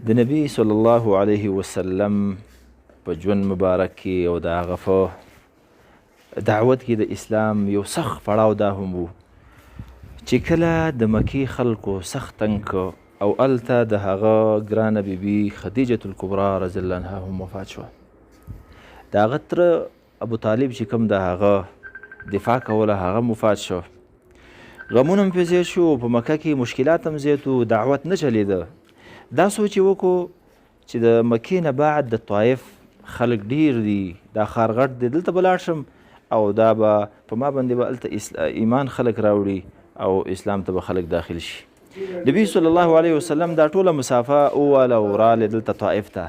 د نبی صلی الله علیه وسلم په ژوند مبارک کې او د هغه په دعوت کې د اسلام یو سخت پړاو دا هم و چې کله د مکې خلکو سخت تنګ که او هلته د هغه ګرانه بیبي خدیجة الکبرا رضی الله عنها هم وفات شوه. د هغه تره ابو طالب چې کوم د هغه دفاع کوله هغه وفات شو. غمونه هم پرې زیات شو، په مکه کې مشکلات هم زیات و، دعوت نه چلېده. دا سوچ یې وکړو چې د مکې نه بعد د طایف خلک ډیر دي، دا ښار غټ دی، دلته به لاړ شم او دا به په ما باندې به هلته ایمان خلک راوړي او اسلام ته به خلک داخل شي. نبی صلی الله علیه وسلم دا ټوله مسافه وواله او راغلی دلته طایف ته.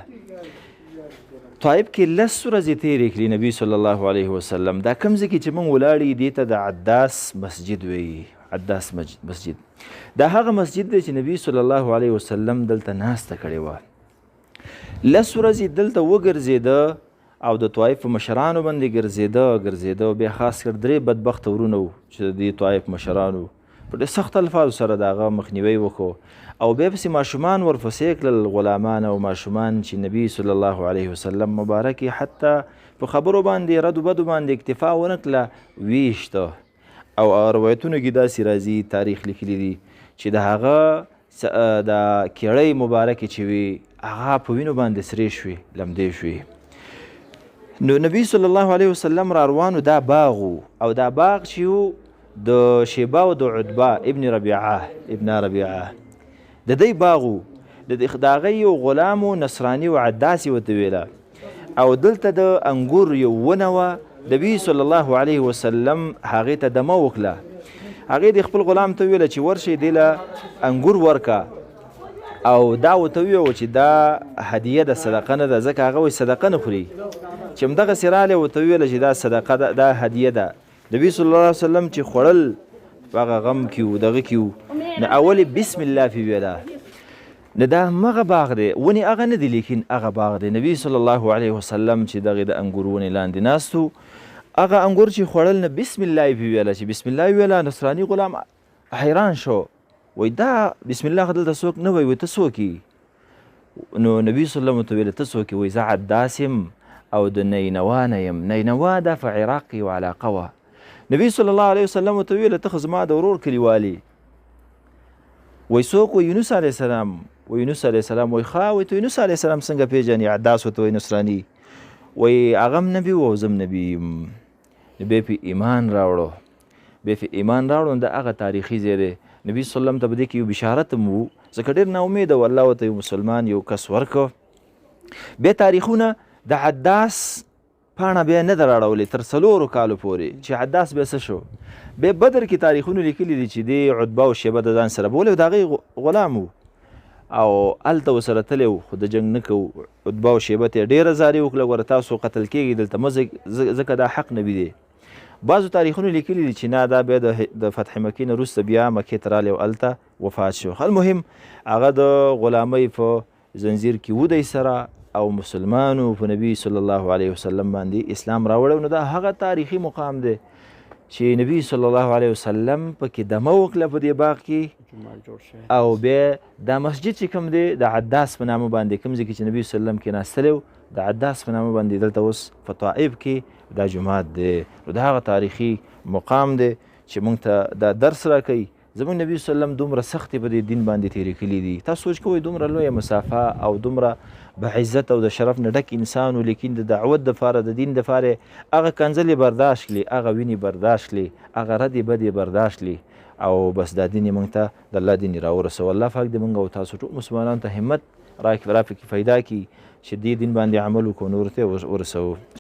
طایف کې 10 ورځې تېرې کړي نبی صلی الله علیه وسلم. دا کوم ځای کې چې موږ ولاړ دې ته د عداس مسجد وایي. عداس مسجد دا هغه مسجد دی چې نبی صلی الله علیه وسلم دلته ناسته کړې وه. 10 ورځې دلته وګرځېده او د طایف مشرانو باندې ګرځېده. بیا خاص کر 3 بدبخته ورونه وو چې د دې طایف مشرانو په ډېر سخت الفاظو سره د هغه مخنیوی وکړو او بیا پسې ماشومان ورپسې کړل، غلامان او ماشومان چې نبی صلی الله علیه وسلم مبارک حتی په خبرو باندې ردو بدو باندې اکتفا ونه کړله، ویشته. او روایتونو کې داسې راځي، تاریخ لیکلی دي چې د هغه د کیړۍ مبارکې چې وي هغه په وینو باندې سرې شوې، لمدې شوې. نو نبی صلی الله علیه وسلم را روانو، دا باغ او دا باغ چې و د شیبه او د عتبه ابن ربیعه د دی باغ و. د هغه یو غلام و نصراني و، عداس یې ورته ویله. او دلته د انګور یو ونه وه. نبی صلی الله علیه وسلم هغې ته دمه وکړه. هغې د خپل غلام ته ویله چې ورشئ دې له انګور ورکه او دا ورته وویل چې دا هدیه د صدقه نه ده، ځکه هغه وایي صدقه نه خوري. چې همدغسې راغلی ورته وویله چې دا صدقه ده، دا هدیه ده. نبی صلی الله علیه وسلم چې خوړل په هغه غم کې و، دغه کې و، نو اول بسم الله پې ویله. نو دا همغه باغ دی، ونې هغه نه دي لیکن هغه باغ دی. نبی صلی الله علیه وسلم چې دغې د انګور ونې لاندې ناست و، هغه انګور چې خوړل نه بسم الله یې پې ویله. چې بسم الله یې ویله، نصراني غلام حیران شو، وایي دا بسم الله خو دلته څوک نه وایي، وایي ته څوک یې؟ نو نبي صلی الله علیه وسلم ورته ویله ته څوک یې؟ وایي زه عداس یم او د نینوا نه یم. نینوا دا په عراق کې یوه علاقه وه. نبي صلی الله علیه وسلم ورته ویله ته خو زما د ورور کلیوالي. وایي څوک؟ وایي یونس علیه السلام. وایي یونس علیه السلام. وایي ښه، وایي ته یونس علیه السلام څنګه پېژنې؟ عداس ورته وایي نصراني. وایي هغه هم نبي و او زه هم نبي یم. بیا پې ایمان راوړو. د هغه تاریخي ځای دی. نبي صلی الله علیه وسلم ته په دې کې یو بشارت هم و، ځکه ډېر ناامیده و، الله ورته یو مسلمان یو کس ورکړ. بیا تاریخونه د عداس پاڼه بیا نه ده راړولې تر 4 کالو پورې چې عداس بیا څه شو. بیا بدر کې تاریخونه لیکلي دي چې دې عتبه او شیبه د ځان سره بولې، د هغې غلام و او هلته ورسره تللی و، خو د جنګ نه کوو. عتبه او شیبه ته یې ډېره زارۍ وکړه، ګوره تاسو قتل کېږئ دلته مه ځئ، ځکه دا حق نبي دی. بعضو تاریخونو لیکلي دي چې نه، دا بیا د فتح مکې نه وروسته بیا مکې ته راغلی او هلته وفات شو. المهم هغه د غلامۍ په زنځیر کې و دی سره او مسلمانو په نبی صلی الله علیه وسلم باندې اسلام راوړی. نو دا هغه تاریخي مقام دی چې نبی صلی الله علیه وسلم پکې دمه وکړه په دې باغ کې. او بیا دا مسجد چې کوم دی د عداس په نامه باندې، کوم ځای کې چې نبی صلی الله علیه وسلم کېناستلی و، د عداس په نامه باندې دلته اوس په طائف کې دا جومات دی. نو دا هغه تاریخي مقام دی چې موږ ته دا درس راکوي. زموږ نبي صلی الله علیه وسلم دومره سختې په دې دین باندې تېرې کړي دي. تاسو سوچ کوئ دومره لویه مسافه او دومره بعزت او د شرف نه ډک انسان و، لیکن د دعوت دپاره د دین دپاره هغه کنځلې برداشت کړي، هغه وینې برداشت کړي، هغه ردې بدې برداشت کړي او بس دا دین یې موږ ته د الله دین یې راورسوه. الله پاک دې موږ او تاسو ټول مسلمانانو ته همت راپکې پیدا کړي چې دې دین باندې عمل وکړو، نورو ته ورسوو.